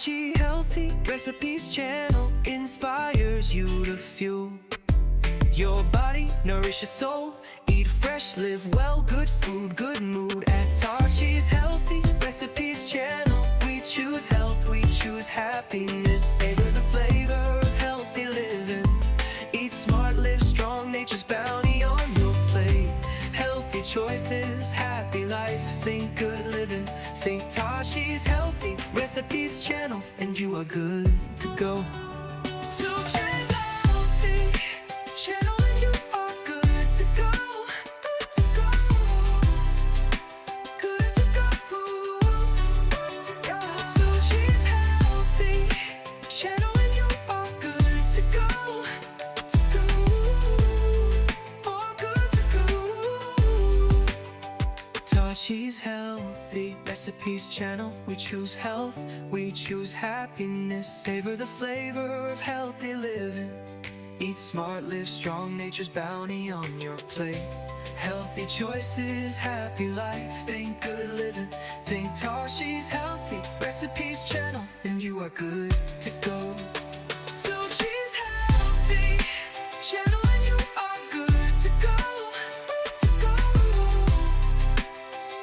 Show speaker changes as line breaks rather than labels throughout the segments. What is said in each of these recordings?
Tachi Healthy Recipes channel inspires you to fuel your body, nourish your soul. Eat fresh, live well, good food, good mood. At Tachi's Healthy Recipes channel, we choose health, we choose happiness. Savor the flavor of healthy living. Eat smart, live strong, nature's bounty on your plate. Healthy choices, happy life, think good living. Think Tachi's Healthy Recipes channel, and you are good to go. Tachi's Healthy channel, and you are good to go. Good to go. Good to go. Good to go. Tachi's Healthy channel, and you are good to go. To go. Oh, good to go. Tachi's Healthy Recipes channel, we choose health, we choose happiness. Savor the flavor of healthy living. Eat smart, live strong, nature's bounty on your plate. Healthy choices, happy life, think good living. Think Tachi's Healthy Recipes channel, and you are good to go. Tachi's Healthy channel, and you are good to go. Good to go.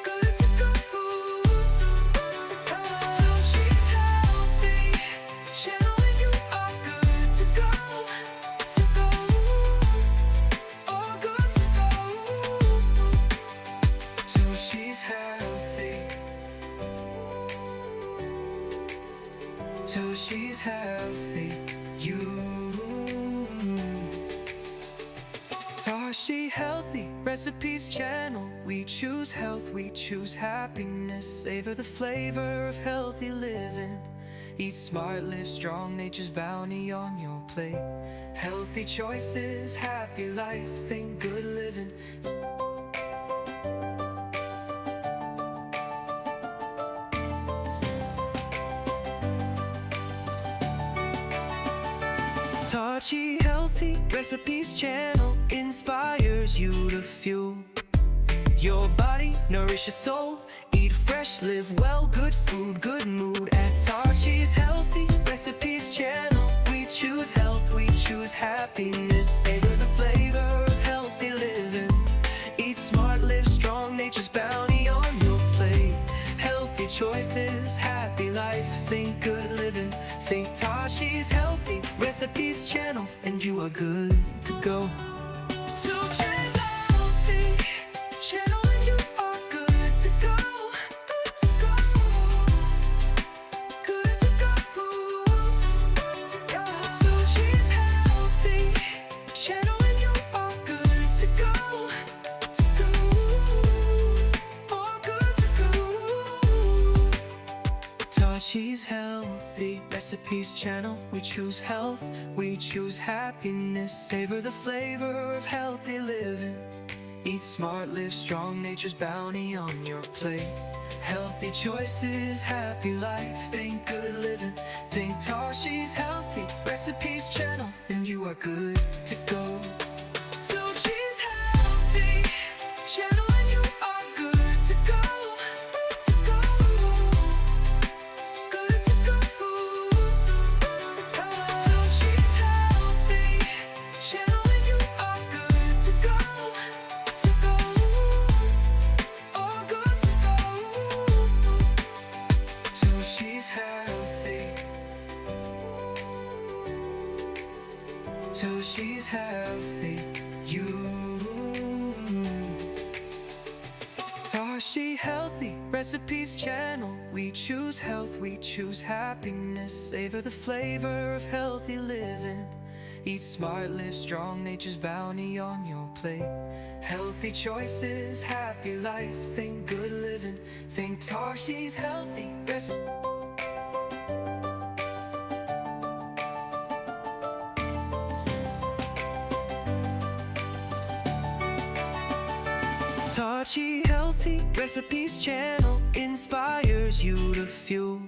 Good to go. Good to go. Tachi's Healthy channel, and you are good to go. To go. Oh, good to go. Tachi's Healthy. Tachi's Healthy. Tachi Healthy Recipes channel, we choose health, we choose happiness. Savor the flavor of healthy living. Eat smart, live strong, nature's bounty on your plate. Healthy choices, happy life, think good living. Tachi Healthy Recipes channel inspires you to fuel your body, nourish your soul. Eat fresh, live well, good food, good mood. At Tachi's Healthy Recipes channel, we choose health, we choose happiness. Savor the flavor of healthy living. Eat smart, live strong, nature's bounty on your plate. Healthy choices, happy life, think good living. Think Tachi's Healthy Recipes channel, and you are good to go. Tachi's Healthy channel, and you are good to go. Good to go. Good to go. Good to go. Tachi's Healthy channel, and you are good to go. To go. Oh, good to go. Tachi's Healthy Recipes channel, we choose health, we choose happiness. Savor the flavor of healthy living. Eat smart, live strong, nature's bounty on your plate. Healthy choices, happy life, think good living. Think Tachi's Healthy Recipes channel, and you are good to go. Tachi's Healthy channel, and you are good to go. Good to go. Good to go. Good to go. Tachi's Healthy channel, and you are good to go. To go. Oh, good to go. Tachi's Healthy. Tachi's Healthy. Tachi Healthy Recipes channel, we choose health, we choose happiness. Savor the flavor of healthy living. Eat smart, live strong, nature's bounty on your plate. Healthy choices, happy life, think good living. Think Tachi's Healthy Recipes. Tachi Healthy Recipes channel inspires you to fuel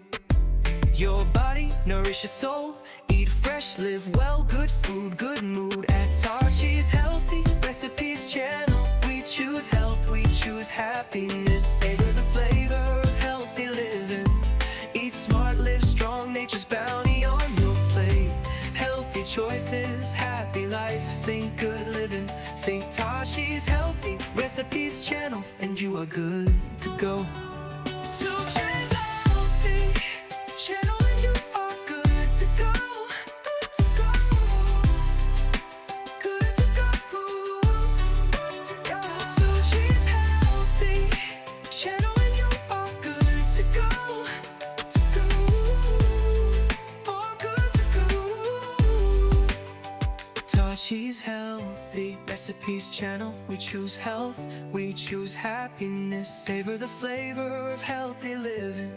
your body, nourish your soul. Eat fresh, live well, good food, good mood. At Tachi's Healthy Recipes channel, we choose health, we choose happiness. Savor the flavor of healthy living. Eat smart, live strong, nature choices, happy life. Think good living, think Tashi's healthy recipes channel, and you are good to go. Tashi's healthy channel, and you are good to go. Good to go. Good to go. Good to go. Tashi's healthy channel, and you are good to go. To go. All good to go. Tashi's healthy recipes channel. We choose health, we choose happiness. Savor the flavor of healthy living.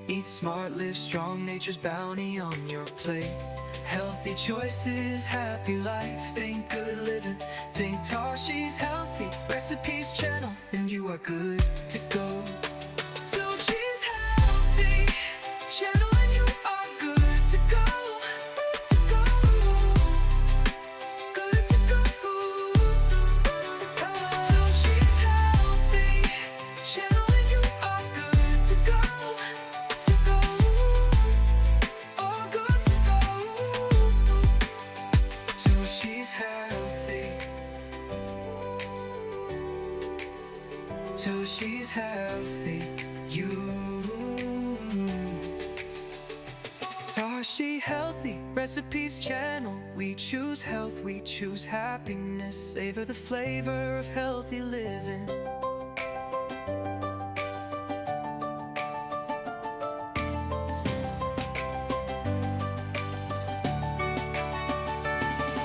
Eat smart, live strong, nature's bounty on your plate. Healthy choices, happy life. Think good living, think Tashi's healthy recipes channel, and you are good to go. Tashi's healthy channel, and you are good to go. Good to go. Good to go. Good to go. Tashi's healthy channel, and you are good to go. To go. All good to go. Tashi's healthy. Tashi's healthy. You. Tashi healthy recipes channel. We choose health, we choose happiness. Savor the flavor of healthy living.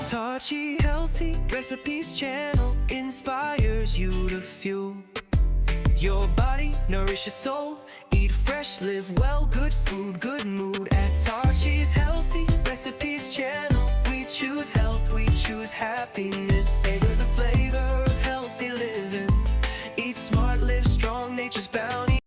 Tashi healthy recipes channel inspires you to fuel your body, nourish your soul. Eat fresh, live well, good food, good mood. At Tashi's healthy recipes channel, we choose health, we choose happiness. Savor